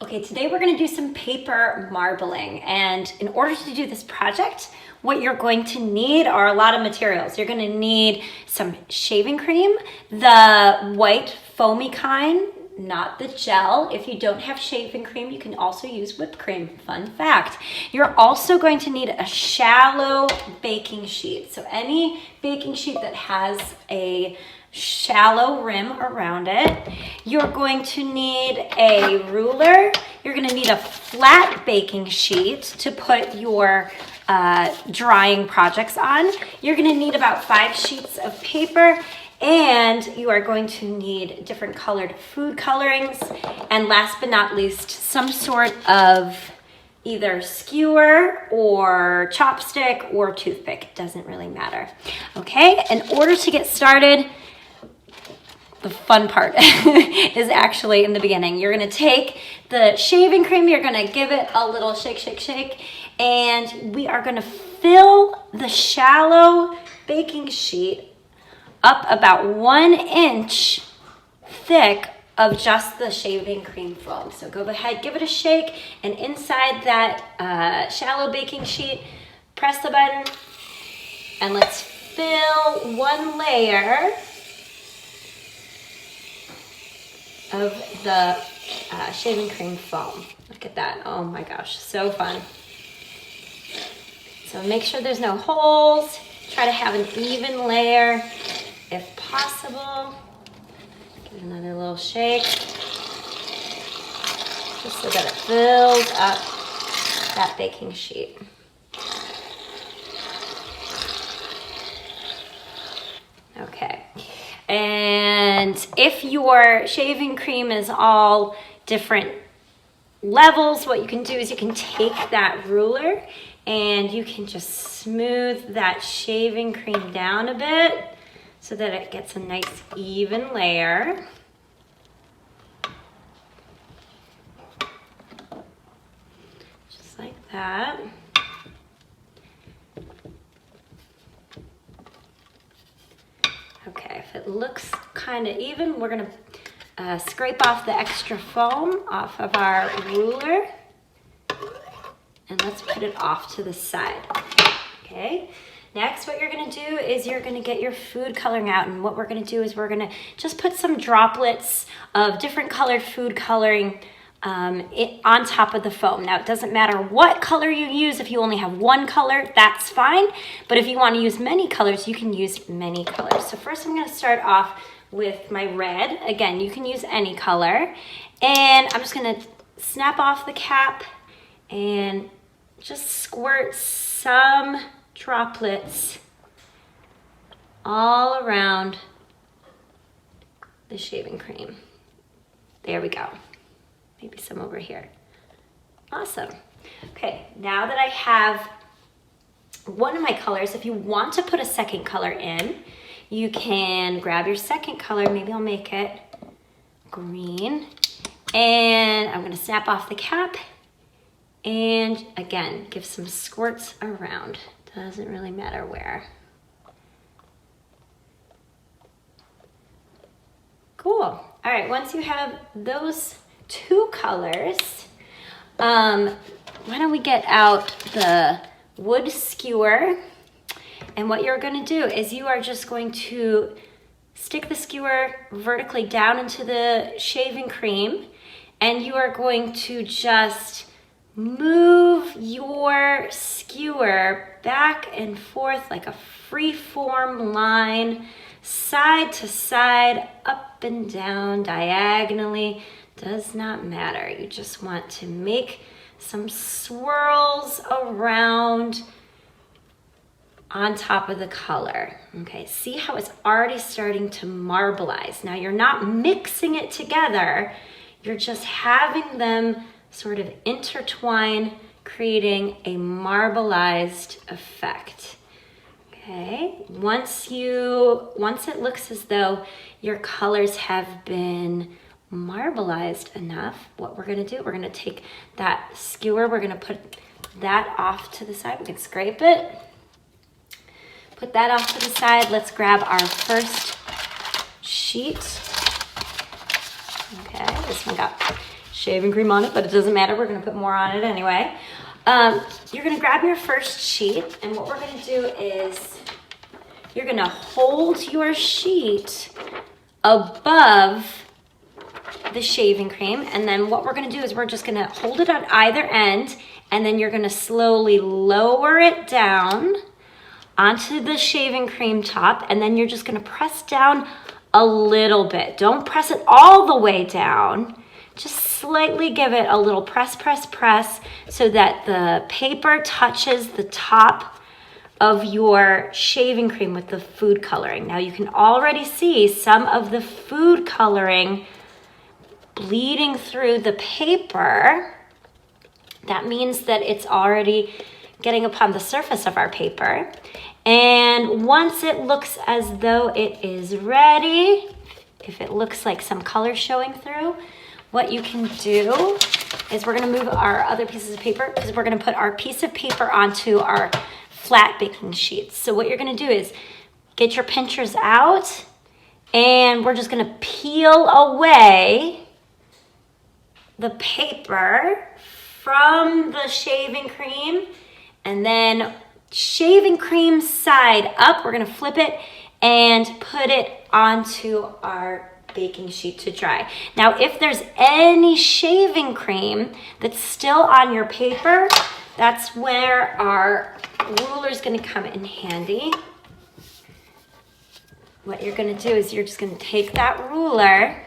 Okay, today we're gonna do some paper marbling, and in order to do this project, what you're going to need are a lot of materials. You're gonna need some shaving cream, the white foamy kind, not the gel. If you don't have shaving cream, you can also use whipped cream. Fun fact. You're also going to need a shallow baking sheet. So any baking sheet that has a shallow rim around it. You're going to need a ruler. You're going to need a flat baking sheet to put your drying projects on. You're going to need about 5 sheets of paper, and you are going to need different colored food colorings, and last but not least, some sort of either skewer or chopstick or toothpick. It doesn't really matter. Okay, in order to get started, the fun part is actually in the beginning. You're gonna take the shaving cream, you're gonna give it a little shake, shake, shake, and we are gonna fill the shallow baking sheet up about 1 inch thick of just the shaving cream foam. So go ahead, give it a shake, and inside that shallow baking sheet, press the button, and let's fill 1 layer of the shaving cream foam. Look at that. Oh my gosh, so fun. So make sure there's no holes. Try to have an even layer if possible. Give it another little shake, just so that it fills up that baking sheet. Okay. And if your shaving cream is all different levels, what you can do is you can take that ruler and you can just smooth that shaving cream down a bit so that it gets a nice even layer. Just like that. Okay, if it looks kind of even, we're gonna scrape off the extra foam off of our ruler, and let's put it off to the side. Okay, next what you're gonna do is you're gonna get your food coloring out, and what we're gonna do is we're gonna just put some droplets of different colored food coloring on top of the foam. Now, it doesn't matter what color you use. If you only have 1 color, that's fine. But if you want to use many colors, you can use many colors. So first I'm going to start off with my red. Again, you can use any color. And I'm just going to snap off the cap and just squirt some droplets all around the shaving cream. There we go. Maybe some over here. Awesome. Okay, now that I have one of my colors, if you want to put a second color in, you can grab your second color. Maybe I'll make it green. And I'm gonna snap off the cap and again, give some squirts around. Doesn't really matter where. Cool. All right, once you have those 2 colors, why don't we get out the wood skewer, and what you're going to do is you are just going to stick the skewer vertically down into the shaving cream, and you are going to just move your skewer back and forth like a free-form line, side to side, up and down, diagonally. Does not matter. You just want to make some swirls around on top of the color. Okay, see how it's already starting to marbleize. Now you're not mixing it together, you're just having them sort of intertwine, creating a marbleized effect. Okay, once it looks as though your colors have been marbleized enough, what we're gonna do, we're gonna take that skewer, we're gonna put that off to the side. We can scrape it, put that off to the side. Let's grab our first sheet. Okay, this one got shaving cream on it, but it doesn't matter. We're gonna put more on it anyway. You're gonna grab your first sheet, and what we're gonna do is you're gonna hold your sheet above the shaving cream, and then what we're gonna do is we're just gonna hold it on either end, and then you're gonna slowly lower it down onto the shaving cream top, and then you're just gonna press down a little bit. Don't press it all the way down. Just slightly give it a little press, press, press so that the paper touches the top of your shaving cream with the food coloring. Now you can already see some of the food coloring bleeding through the paper. That means that it's already getting upon the surface of our paper. And once it looks as though it is ready, if it looks like some color showing through, what you can do is we're gonna move our other pieces of paper because we're gonna put our piece of paper onto our flat baking sheets. So what you're gonna do is get your pinchers out, and we're just gonna peel away the paper from the shaving cream, and then shaving cream side up, we're gonna flip it and put it onto our baking sheet to dry. Now, if there's any shaving cream that's still on your paper, that's where our ruler is gonna come in handy. What you're gonna do is you're just gonna take that ruler,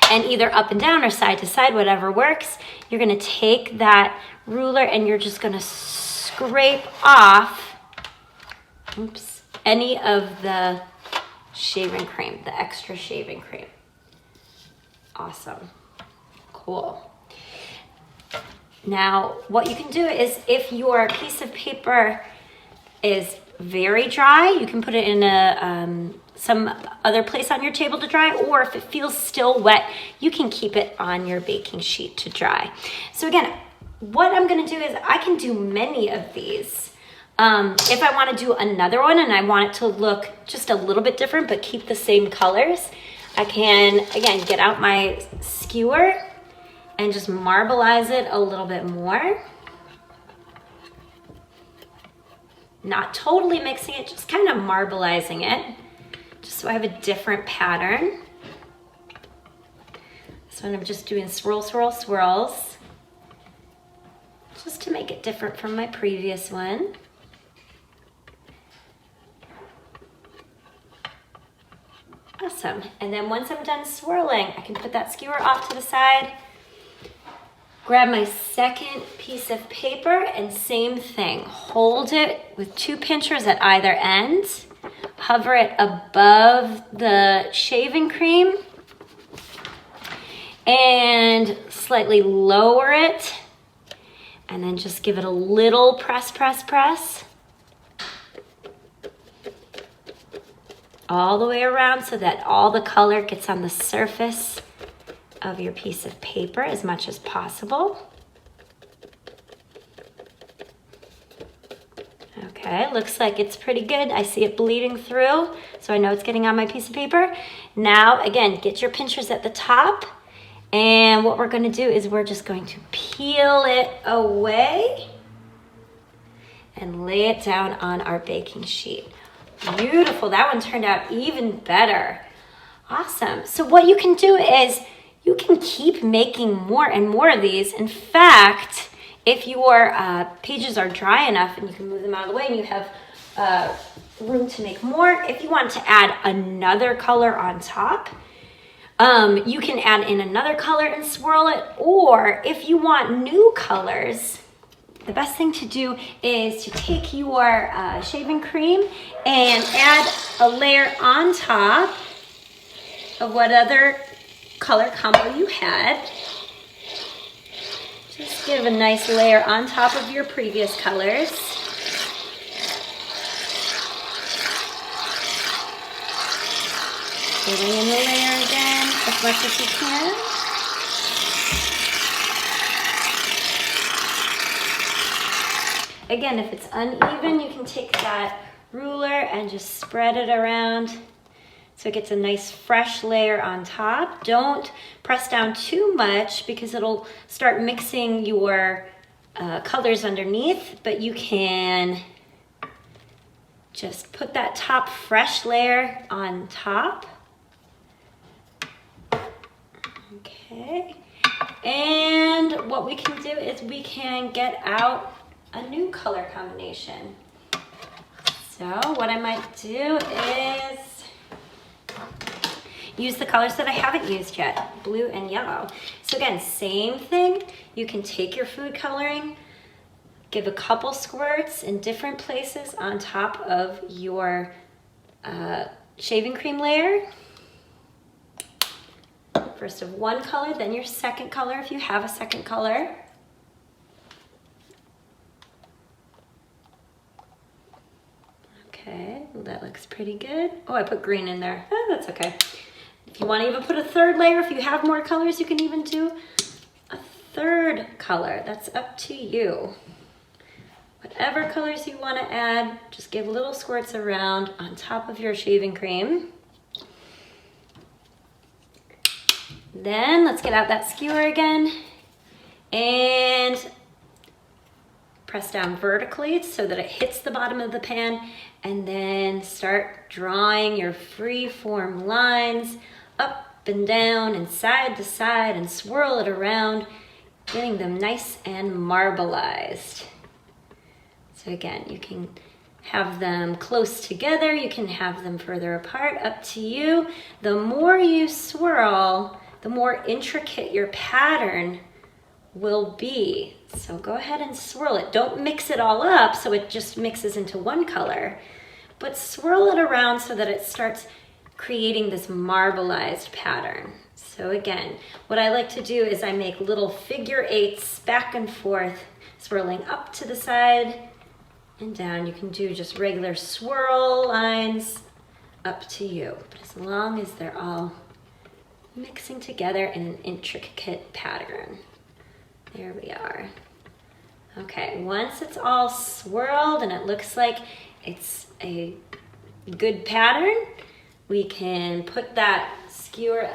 and either up and down or side to side, whatever works, you're gonna take that ruler and you're just gonna scrape off, any of the shaving cream, the extra shaving cream. Awesome, cool. Now, what you can do is if your piece of paper is very dry, you can put it in some other place on your table to dry, or if it feels still wet, you can keep it on your baking sheet to dry. So again, what I'm gonna do is I can do many of these. If I wanna do another one and I want it to look just a little bit different but keep the same colors, I can, again, get out my skewer and just marbleize it a little bit more. Not totally mixing it, just kind of marbleizing it, just so I have a different pattern. This one I'm just doing swirl, swirl, swirls, just to make it different from my previous one. Awesome, and then once I'm done swirling, I can put that skewer off to the side, grab my second piece of paper, and same thing, hold it with two pinchers at either end, hover it above the shaving cream, and slightly lower it, and then just give it a little press, press, press, all the way around so that all the color gets on the surface of your piece of paper as much as possible. Okay, looks like it's pretty good. I see it bleeding through, so I know it's getting on my piece of paper. Now, again, get your pinchers at the top, and what we're gonna do is we're just going to peel it away and lay it down on our baking sheet. Beautiful, that one turned out even better. Awesome, so what you can do is you can keep making more and more of these. In fact, if your pages are dry enough and you can move them out of the way and you have room to make more, if you want to add another color on top, you can add in another color and swirl it, or if you want new colors, the best thing to do is to take your shaving cream and add a layer on top of what other color combo you had. Just give a nice layer on top of your previous colors. Filling in the layer again as much as you can. Again, if it's uneven, you can take that ruler and just spread it around so it gets a nice fresh layer on top. Don't press down too much because it'll start mixing your colors underneath, but you can just put that top fresh layer on top. Okay, and what we can do is we can get out a new color combination. So what I might do is use the colors that I haven't used yet, blue and yellow. So again, same thing. You can take your food coloring, give a couple squirts in different places on top of your shaving cream layer. First of one color, then your second color if you have a second color. Okay, well, that looks pretty good. Oh, I put green in there. Oh, that's okay. If you want to even put a third layer, if you have more colors, you can even do a third color. That's up to you. Whatever colors you want to add, just give little squirts around on top of your shaving cream. Then let's get out that skewer again and press down vertically so that it hits the bottom of the pan, and then start drawing your free form lines up and down and side to side and swirl it around, getting them nice and marbleized. So again, you can have them close together, you can have them further apart, up to you. The more you swirl, the more intricate your pattern will be. So go ahead and swirl it. Don't mix it all up so it just mixes into one color, but swirl it around so that it starts creating this marbleized pattern. So again, what I like to do is I make little figure eights back and forth, swirling up to the side and down. You can do just regular swirl lines, up to you. But as long as they're all mixing together in an intricate pattern. There we are. Okay, once it's all swirled and it looks like it's a good pattern, we can put that skewer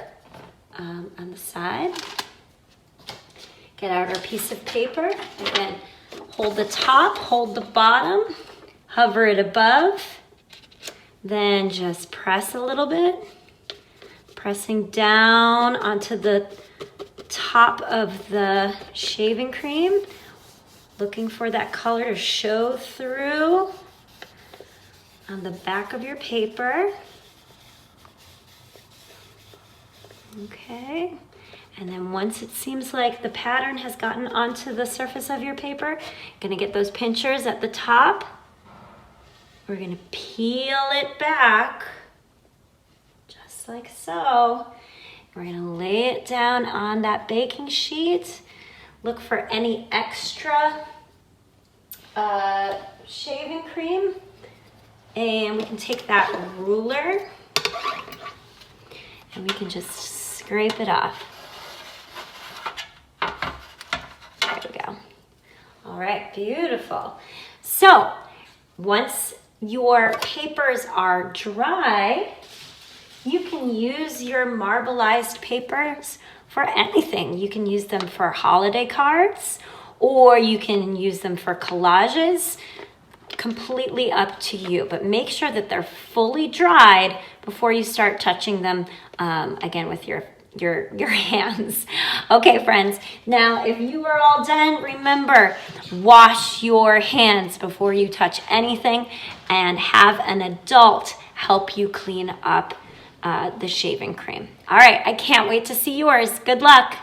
on the side. Get out our piece of paper. Again, hold the top, hold the bottom, hover it above, then just press a little bit, pressing down onto the top of the shaving cream, looking for that color to show through on the back of your paper. Okay, and then once it seems like the pattern has gotten onto the surface of your paper, you're gonna get those pinchers at the top. We're gonna peel it back, just like so. We're gonna lay it down on that baking sheet. Look for any extra shaving cream, and we can take that ruler and we can just scrape it off. There we go. All right, beautiful. So once your papers are dry, you can use your marbleized papers for anything. You can use them for holiday cards, or you can use them for collages. Completely up to you, but make sure that they're fully dried before you start touching them again with your hands. Okay, friends, now if you are all done, remember, wash your hands before you touch anything, and have an adult help you clean up the shaving cream. All right, I can't wait to see yours. Good luck.